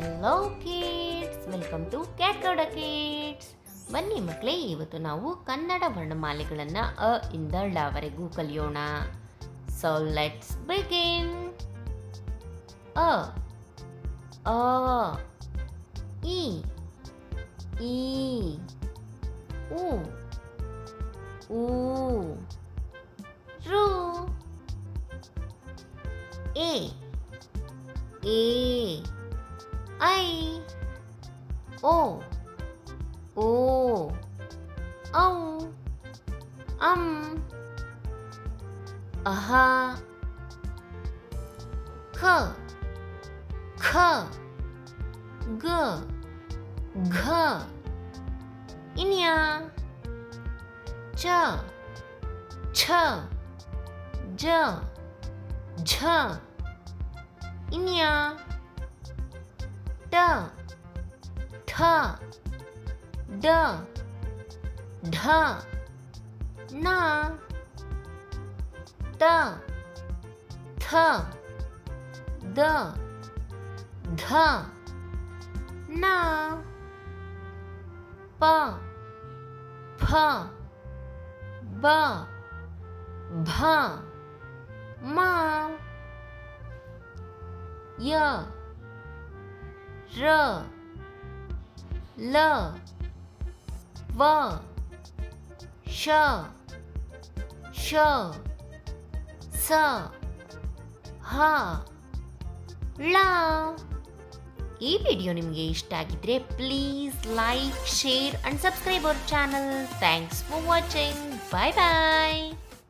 Hello kids, welcome to ಕ್ಯಾಟ್ಗೌಡ kids. ಬನ್ನಿ ಮಕ್ಕಳೇ, ಇವತ್ತು ನಾವು ಕನ್ನಡ ವರ್ಣಮಾಲೆಗಳನ್ನು ಅ ಇಂದ ಳವರೆಗೂ ಕಲಿಯೋಣ. So let's begin. ಅ ಆ ಇ ಈ ಉ ಊ ರು ಎ ए ऐ ओ ओ औ अं अः ख ख ग घ इन्या च छ ज झ इन्या ट ठ ड ढ न त थ द ध न प फ ब भ म य र ल व श श स ಹ ಳ. ಈ ವಿಡಿಯೋ ನಿಮಗೆ ಇಷ್ಟ ಆಗಿದ್ರೆ please like, share and subscribe our channel. Thanks for watching. Bye bye.